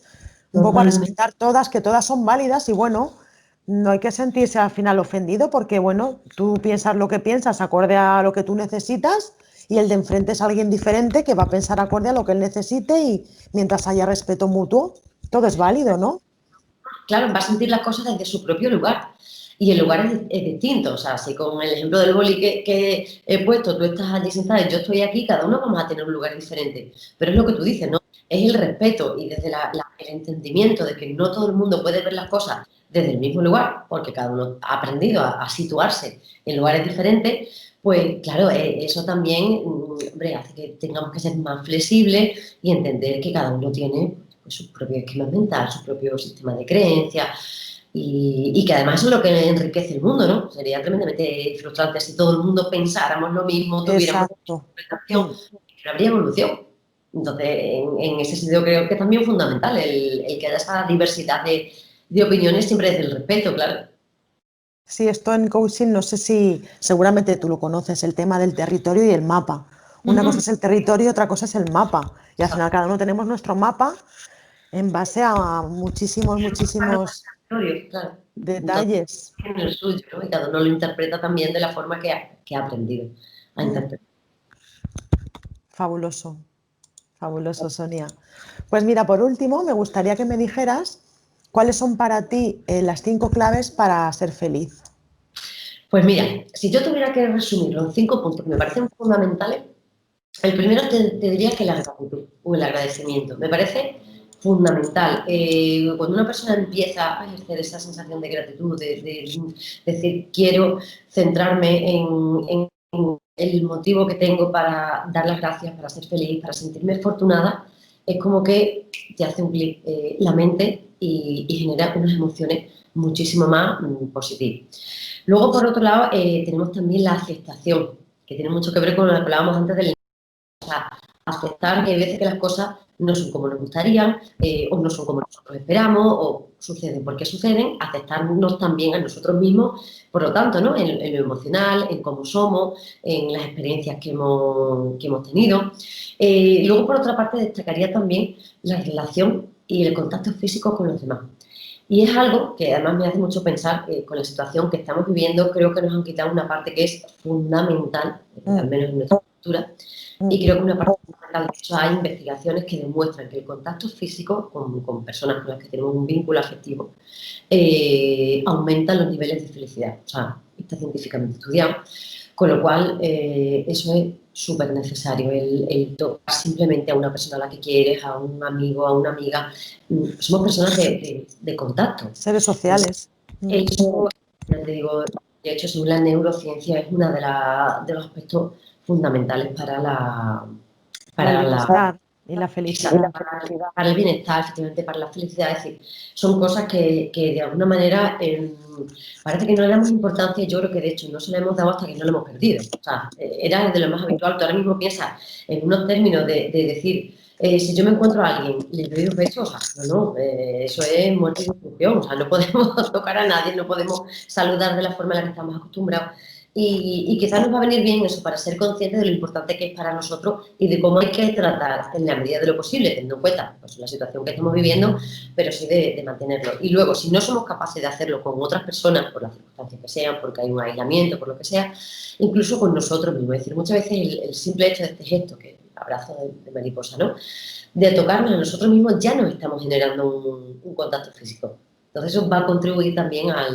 un poco a Totalmente. respetar todas, que todas son válidas y bueno, no hay que sentirse al final ofendido porque bueno, tú piensas lo que piensas acorde a lo que tú necesitas y el de enfrente es alguien diferente que va a pensar acorde a lo que él necesite y mientras haya respeto mutuo, todo es válido, ¿no? Claro, va a sentir las cosas desde su propio lugar. Y el lugar es distinto. O sea, si con el ejemplo del boli que he puesto, tú estás allí sentada y yo estoy aquí, cada uno vamos a tener un lugar diferente. Pero es lo que tú dices, ¿no? Es el respeto y desde el entendimiento de que no todo el mundo puede ver las cosas desde el mismo lugar, porque cada uno ha aprendido a situarse en lugares diferentes, pues claro, eso también, hombre, hace que tengamos que ser más flexibles y entender que cada uno tiene pues, su propio esquema mental, su propio sistema de creencias y que además eso es lo que enriquece el mundo, ¿no? Sería tremendamente frustrante si todo el mundo pensáramos lo mismo, tuviéramos la Exacto. interpretación, Mm. no habría evolución. Entonces, en ese sentido creo que es también fundamental el que haya esa diversidad de opiniones siempre desde el respeto, claro. Sí, esto en coaching, no sé si seguramente tú lo conoces, el tema del territorio y el mapa. Una cosa Ujú. es el territorio y otra cosa es el mapa. Y al final cada uno tenemos nuestro mapa en base a muchísimos, muchísimos Claro. Entonces, detalles. en el suyo, ¿no? Y cada uno lo interpreta también de la forma que ha aprendido a Mm, interpretar. fabuloso, fabuloso, Sonia. Pues mira, por último, me gustaría que me dijeras cuáles son para ti las 5 claves para ser feliz. Pues mira, si yo tuviera que resumirlo en 5 puntos que me parecen fundamentales, el primero te diría que la gratitud o el agradecimiento. Me parece fundamental. Cuando una persona empieza a ejercer esa sensación de gratitud, de decir, quiero centrarme en el motivo que tengo para dar las gracias, para ser feliz, para sentirme afortunada, es como que te hace un clic la mente y genera unas emociones muchísimo más positivas. Luego, por otro lado, tenemos también la aceptación, que tiene mucho que ver con lo que hablábamos antes del aceptar que hay veces que las cosas no son como nos gustarían o no son como nosotros esperamos o suceden porque suceden, aceptarnos también a nosotros mismos, por lo tanto, ¿no? En lo emocional, en cómo somos, en las experiencias que hemos tenido. Luego, por otra parte, destacaría también la relación y el contacto físico con los demás. Y es algo que además me hace mucho pensar con la situación que estamos viviendo, creo que nos han quitado una parte que es fundamental, al Mm, menos en nuestra cultura, y mm. creo que una parte fundamental. De hecho, hay investigaciones que demuestran que el contacto físico con personas con las que tenemos un vínculo afectivo aumenta los niveles de felicidad. O sea, está científicamente estudiado. Con lo cual, eso es súper necesario, el tocar simplemente a una persona a la que quieres, a un amigo, a una amiga. Somos personas de contacto. Seres sociales. Mm. Eso, ya te digo, de hecho, según la neurociencia, es uno de los aspectos fundamentales Para el para la bienestar y la exacto, felicidad. para el bienestar, efectivamente, para la felicidad. Es decir, son cosas que de alguna manera parece que no le damos importancia y yo creo que de hecho no se le hemos dado hasta que no lo hemos perdido. O sea, era de lo más habitual. Tú ahora mismo piensas en unos términos de decir, si yo me encuentro a alguien, le doy un beso, o sea, no, eso es muerte y destrucción. O sea, no podemos tocar a nadie, no podemos saludar de la forma en la que estamos acostumbrados. Y quizás nos va a venir bien eso para ser conscientes de lo importante que es para nosotros y de cómo hay que tratar en la medida de lo posible, teniendo en cuenta pues, la situación que estamos viviendo, pero sí de mantenerlo. Y luego, si no somos capaces de hacerlo con otras personas, por las circunstancias que sean, porque hay un aislamiento, por lo que sea, incluso con nosotros mismos. Es decir, muchas veces el simple hecho de este gesto, que es el abrazo de mariposa, ¿no? De tocarnos a nosotros mismos, ya nos estamos generando un contacto físico. Entonces, eso va a contribuir también a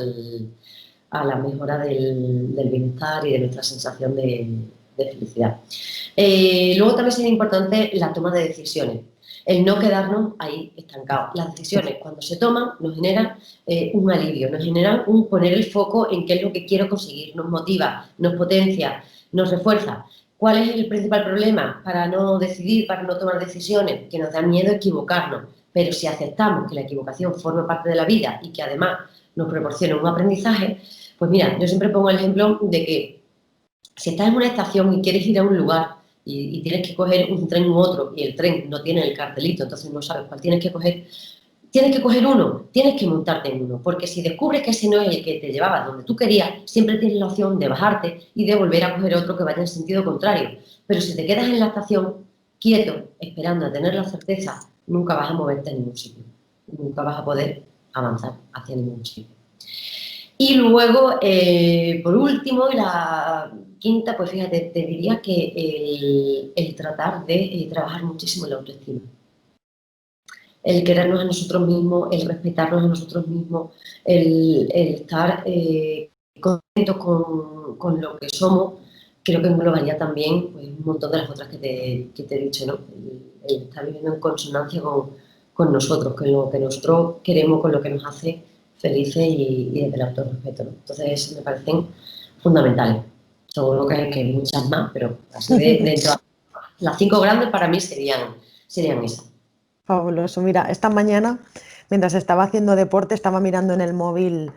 la mejora del bienestar y de nuestra sensación de felicidad. Luego también sería importante la toma de decisiones, el no quedarnos ahí estancados. Las decisiones, cuando se toman, nos generan un alivio, nos generan un poner el foco en qué es lo que quiero conseguir, nos motiva, nos potencia, nos refuerza. ¿Cuál es el principal problema para no decidir, para no tomar decisiones? Que nos da miedo equivocarnos, pero si aceptamos que la equivocación forma parte de la vida y que además nos proporciona un aprendizaje, pues mira, yo siempre pongo el ejemplo de que si estás en una estación y quieres ir a un lugar y tienes que coger un tren u otro y el tren no tiene el cartelito, entonces no sabes cuál tienes que coger uno, tienes que montarte en uno, porque si descubres que ese no es el que te llevaba donde tú querías, siempre tienes la opción de bajarte y de volver a coger otro que vaya en sentido contrario. Pero si te quedas en la estación quieto, esperando a tener la certeza, nunca vas a moverte en ningún sitio. nunca vas a poder avanzar hacia ningún sitio. Y luego, por último, y la quinta, pues fíjate, te diría que el tratar de trabajar muchísimo en la autoestima. El querernos a nosotros mismos, el respetarnos a nosotros mismos, el estar contentos con lo que somos, creo que englobaría también pues, un montón de las otras que te he dicho, ¿no? El estar viviendo en consonancia con nosotros, con lo que nosotros queremos, con lo que nos hace felices y desde el autorrespeto, ¿no? Entonces me parecen fundamentales. Seguro que hay muchas más, pero así de todas las 5 grandes para mí serían esas. Fabuloso. Mira, esta mañana, mientras estaba haciendo deporte, estaba mirando en el móvil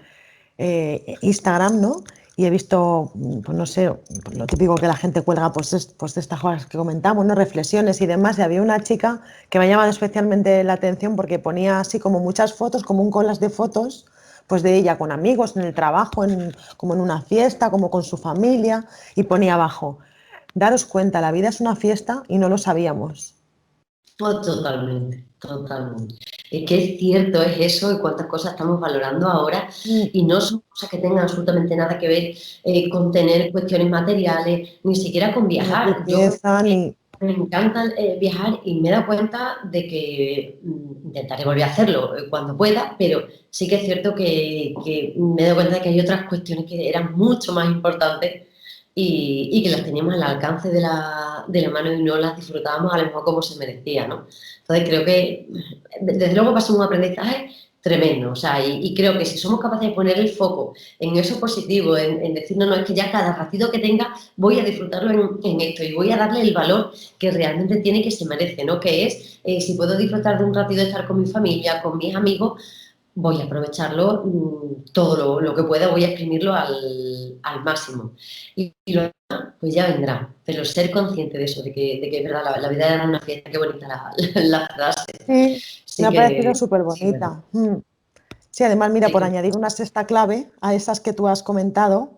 Instagram, ¿no? Y he visto, pues no sé, pues lo típico que la gente cuelga, pues de estas cosas que comentamos, ¿no? Reflexiones y demás. Y había una chica que me ha llamado especialmente la atención porque ponía así como muchas fotos, como un collage de fotos, pues de ella con amigos, en el trabajo, como en una fiesta, como con su familia, y ponía abajo, daros cuenta, la vida es una fiesta y no lo sabíamos. Pues totalmente, totalmente. Es que es cierto, es eso, y cuántas cosas estamos valorando ahora, Mm, y no son cosas que tengan absolutamente nada que ver con tener cuestiones materiales, ni siquiera con Ni viajar. Yo riqueza, ni... me encanta viajar y me he dado cuenta de que intentaré volver a hacerlo cuando pueda, pero sí que es cierto que me he dado cuenta de que hay otras cuestiones que eran mucho más importantes y que las teníamos al alcance de la mano y no las disfrutábamos a lo mejor como se merecía, ¿no? Entonces creo que desde luego va a ser un aprendizaje tremendo, o sea, y creo que si somos capaces de poner el foco en eso positivo, en decir, no, no, es que ya cada ratito que tenga voy a disfrutarlo en esto y voy a darle el valor que realmente tiene y que se merece, ¿no? Que es, si puedo disfrutar de un ratito de estar con mi familia, con mis amigos, voy a aprovecharlo todo lo que pueda, voy a exprimirlo al máximo. Y lo demás, pues ya vendrá. Pero ser consciente de eso, de que es verdad, la vida era una fiesta, qué bonita la frase. Sí, me Sí ha parecido que, súper sí, bueno, bonita. Sí, además, mira, sí por que añadir una sexta clave a esas que tú has comentado,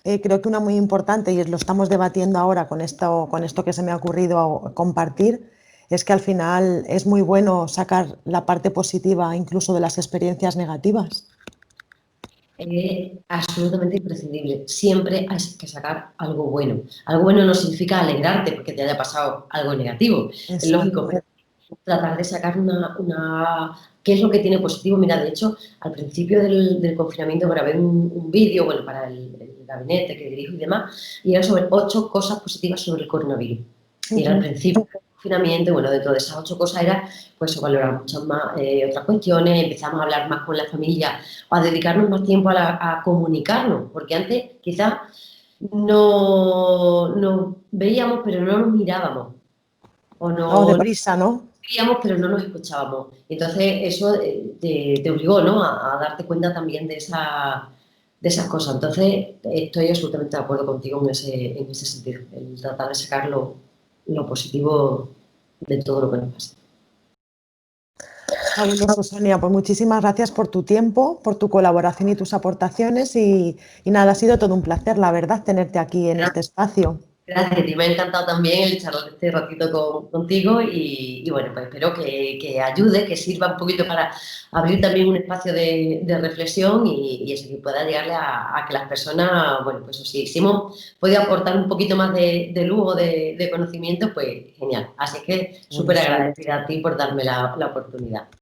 creo que una muy importante, y lo estamos debatiendo ahora con esto que se me ha ocurrido compartir, es que al final es muy bueno sacar la parte positiva incluso de las experiencias negativas. es absolutamente imprescindible. Siempre hay que sacar algo bueno. Algo bueno no significa alegrarte porque te haya pasado algo negativo. Es lógico, Exacto. pero tratar de sacar ¿qué es lo que tiene positivo? Mira, de hecho, al principio del confinamiento grabé un vídeo, bueno, para el gabinete que dirijo y demás, y era sobre 8 cosas positivas sobre el coronavirus. Y era al Ujú. principio del confinamiento, y bueno, dentro de esas 8 cosas era, pues, valorar muchas más otras cuestiones, empezamos a hablar más con la familia, a dedicarnos más tiempo a comunicarnos, porque antes quizás no nos veíamos, pero no nos mirábamos, o Vamos no deprisa, ¿no? veíamos, pero no nos escuchábamos. Entonces, eso te obligó, ¿no? A darte cuenta también de esas cosas. Entonces, estoy absolutamente de acuerdo contigo en ese sentido, el tratar de sacar lo positivo de todo lo que nos pasa. Fabuloso, Sonia. Pues muchísimas gracias por tu tiempo, por tu colaboración y tus aportaciones. Y nada, ha sido todo un placer, la verdad, tenerte aquí en este espacio. Gracias, a ti me ha encantado también el charlar este ratito contigo y bueno, pues espero que ayude, que sirva un poquito para abrir también un espacio de reflexión y eso, que pueda llegarle a que las personas, bueno, pues si hemos podido aportar un poquito más de luz o de conocimiento, pues genial. Así que súper Buenísimo. agradecida a ti por darme la oportunidad.